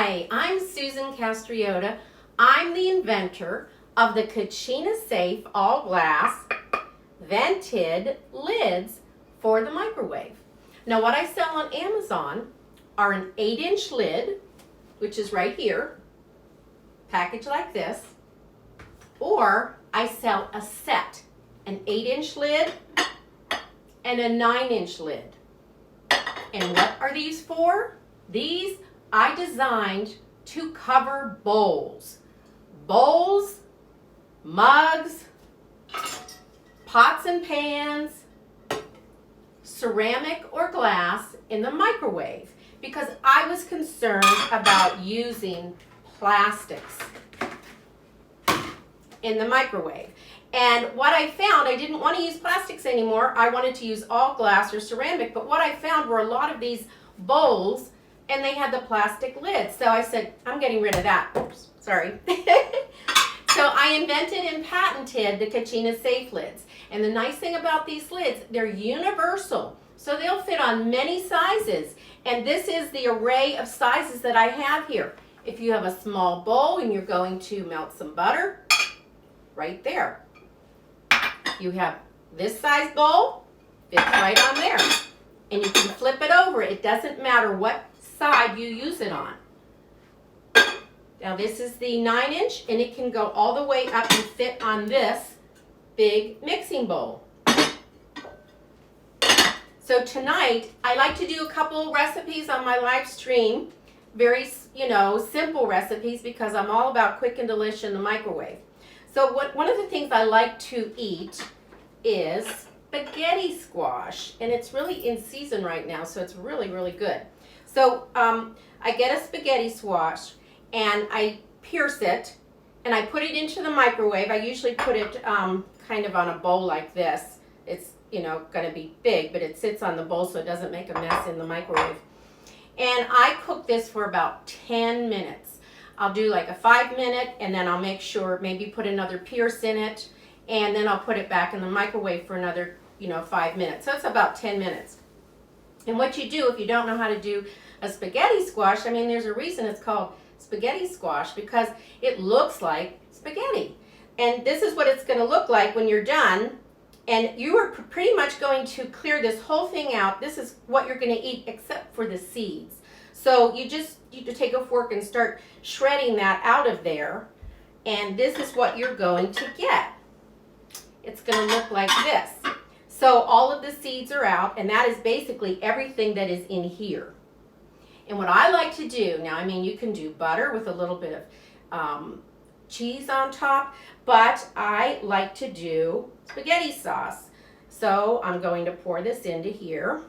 Hi, I'm Susan Castriota. I'm the inventor of the CuchinaSafe all glass vented lids for the microwave. Now what I sell on Amazon are an 8-inch lid, which is right here, packaged like this, or I sell a set, an 8-inch lid and a 9-inch lid. And what are these for? These I designed to cover bowls. Bowls, mugs, pots and pans, ceramic or glass in the microwave because I was concerned about using plastics in the microwave. And what I found, I didn't want to use plastics anymore. I wanted to use all glass or ceramic, but what I found were a lot of these bowls and they had the plastic lids. So I said, I'm getting rid of that. Oops, sorry. So I invented and patented the CuchinaSafe lids. And the nice thing about these lids, they're universal. So they'll fit on many sizes. And this is the array of sizes that I have here. If you have a small bowl and you're going to melt some butter, right there. You have this size bowl, fits right on there. And you can flip it over. It doesn't matter what side you use it on. Now this is the 9-inch and it can go all the way up and fit on this big mixing bowl. So tonight I like to do a couple recipes on my live stream. Very, simple recipes because I'm all about quick and delicious in the microwave. So one of the things I like to eat is spaghetti squash, and it's really in season right now, so it's really, really good. So I get a spaghetti squash and I pierce it and I put it into the microwave. I usually put it kind of on a bowl like this. It's going to be big, but it sits on the bowl so it doesn't make a mess in the microwave. And I cook this for about 10 minutes. I'll do like a 5-minute and then I'll make sure maybe put another pierce in it and then I'll put it back in the microwave for another 5 minutes. So it's about 10 minutes. And what you do if you don't know how to do a spaghetti squash, there's a reason it's called spaghetti squash because it looks like spaghetti. And this is what it's going to look like when you're done. And you are pretty much going to clear this whole thing out. This is what you're going to eat except for the seeds. So you just need to take a fork and start shredding that out of there. And this is what you're going to get. It's going to look like this. So all of the seeds are out, and that is basically everything that is in here. And what I like to do, now you can do butter with a little bit of cheese on top, but I like to do spaghetti sauce. So I'm going to pour this into here,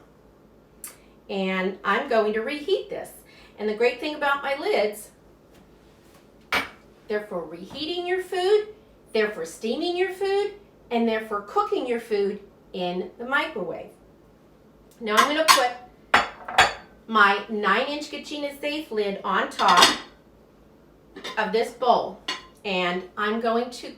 and I'm going to reheat this. And the great thing about my lids, they're for reheating your food, they're for steaming your food, and they're for cooking your food in the microwave. Now I'm going to put my 9-inch CuchinaSafe lid on top of this bowl. And I'm going to,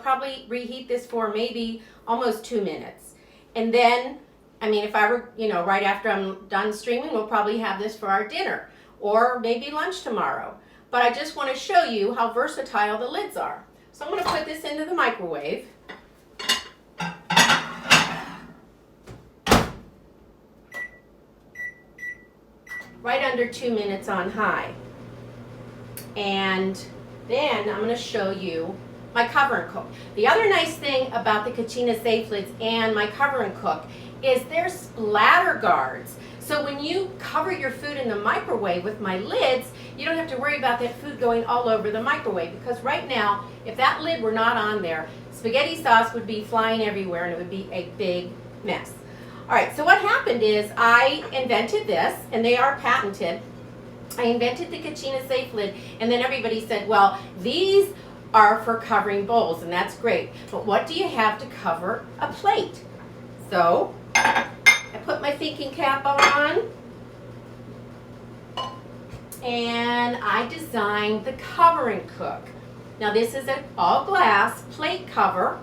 probably reheat this for maybe almost 2 minutes. And then, if I were, right after I'm done streaming, we'll probably have this for our dinner or maybe lunch tomorrow. But I just want to show you how versatile the lids are. So I'm going to put this into the microwave. Right under 2 minutes on high. And then I'm going to show you my cover and cook. The other nice thing about the CuchinaSafe lids and my cover and cook is they're splatter guards. So when you cover your food in the microwave with my lids, you don't have to worry about that food going all over the microwave because right now, if that lid were not on there, spaghetti sauce would be flying everywhere and it would be a big mess. All right, so what happened is I invented this, and they are patented. I invented the CuchinaSafe lid, and then everybody said, well, these are for covering bowls, and that's great. But what do you have to cover a plate? So I put my thinking cap on, and I designed the cover and cook. Now this is an all glass plate cover,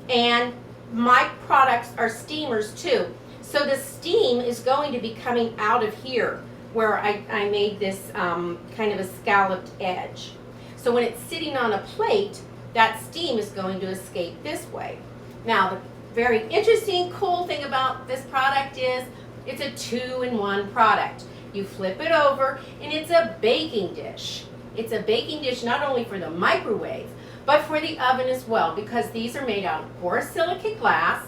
and my products are steamers too. So the steam is going to be coming out of here where I made this kind of a scalloped edge. So when it's sitting on a plate, that steam is going to escape this way. Now, the very interesting, cool thing about this product is it's a 2-in-1 product. You flip it over and it's a baking dish. It's a baking dish not only for the microwave, but for the oven as well, because these are made out of borosilicate glass.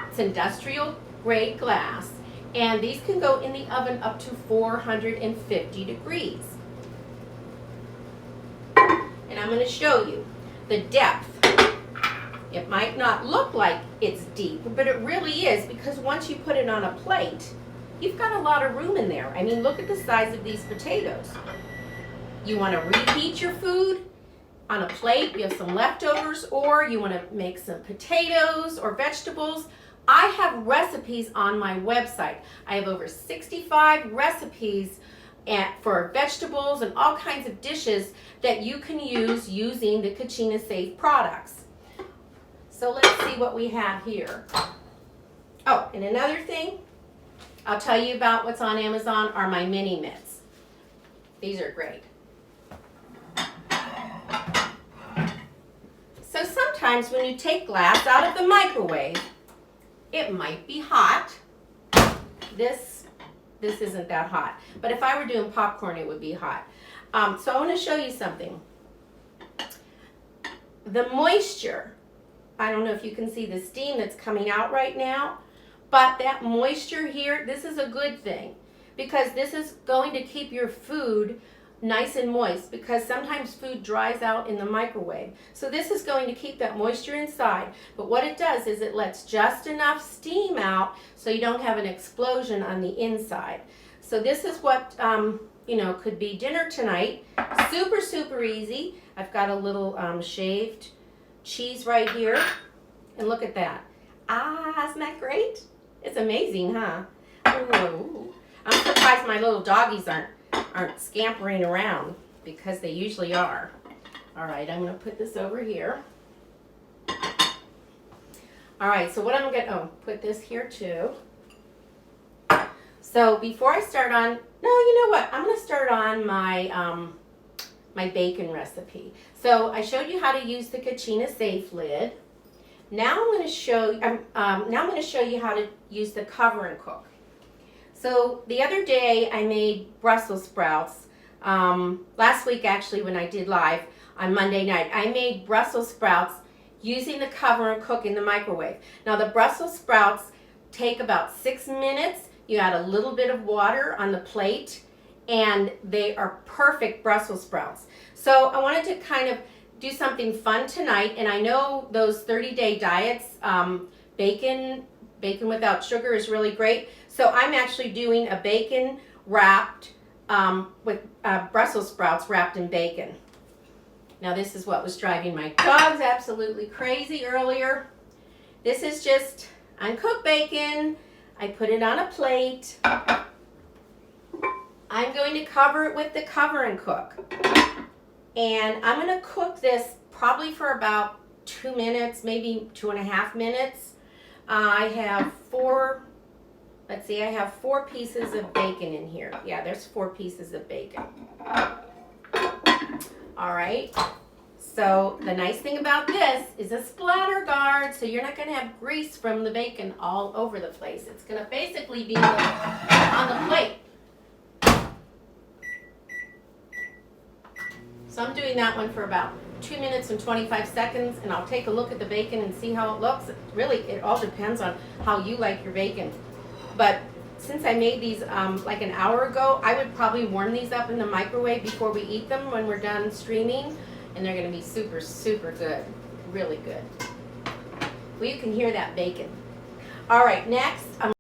It's industrial grade glass, and these can go in the oven up to 450 degrees. And I'm going to show you the depth. It might not look like it's deep, but it really is, because once you put it on a plate, you've got a lot of room in there. I mean, look at the size of these potatoes. You want to reheat your food on a plate, you have some leftovers, or you want to make some potatoes or vegetables. I have recipes on my website. I have over 65 recipes for vegetables and all kinds of dishes that you can use using the CuchinaSafe products. So let's see what we have here. Oh, and another thing I'll tell you about what's on Amazon are my mini mitts. These are great. So sometimes when you take glass out of the microwave, it might be hot. This isn't that hot. But if I were doing popcorn, it would be hot. So I want to show you something. The moisture, I don't know if you can see the steam that's coming out right now, but that moisture here, this is a good thing, because this is going to keep your food nice and moist, because sometimes food dries out in the microwave. So this is going to keep that moisture inside, but what it does is it lets just enough steam out so you don't have an explosion on the inside. So this is what could be dinner tonight. Super, super easy. I've got a little shaved cheese right here, and look at that. Isn't that great? It's amazing, huh? Whoa. I'm surprised my little doggies aren't scampering around, because they usually are. All right, I'm going to put this over here. All right, so what I'm going to put this here too. So before I start on, no, you know what? I'm going to start on my my bacon recipe. So I showed you how to use the CuchinaSafe lid. Now I'm going to show you how to use the cover and cook. So the other day I made Brussels sprouts. Last week actually, when I did live on Monday night, I made Brussels sprouts using the cover and cook in the microwave. Now the Brussels sprouts take about 6 minutes. You add a little bit of water on the plate, and they are perfect Brussels sprouts. So I wanted to kind of do something fun tonight, and I know those 30-day diets, bacon without sugar is really great. So I'm actually doing a bacon wrapped with Brussels sprouts wrapped in bacon. Now this is what was driving my dogs absolutely crazy earlier. This is just uncooked bacon. I put it on a plate. I'm going to cover it with the cover and cook. And I'm going to cook this probably for about 2 minutes, maybe 2.5 minutes. I have 4 pieces of bacon in here. Yeah, there's 4 pieces of bacon. All right. So the nice thing about this is a splatter guard, so you're not going to have grease from the bacon all over the place. It's going to basically be on the plate. So I'm doing that one for about 2 minutes and 25 seconds, and I'll take a look at the bacon and see how it looks. Really, it all depends on how you like your bacon. But since I made these like an hour ago, I would probably warm these up in the microwave before we eat them when we're done streaming, and they're going to be super, super good. Really good. Well, you can hear that bacon. All right, next, I'm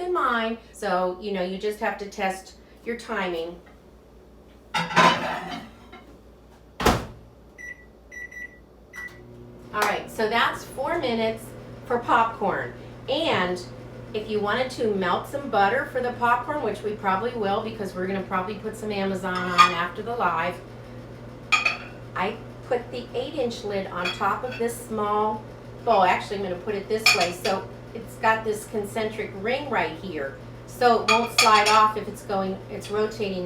than mine. So, you know, you just have to test your timing. All right, so that's 4 minutes for popcorn. And if you wanted to melt some butter for the popcorn, which we probably will because we're gonna probably put some Amazon on after the live, I put the 8-inch lid on top of this small bowl. Actually, I'm gonna put it this way. So it's got this concentric ring right here. So it won't slide off if it's rotating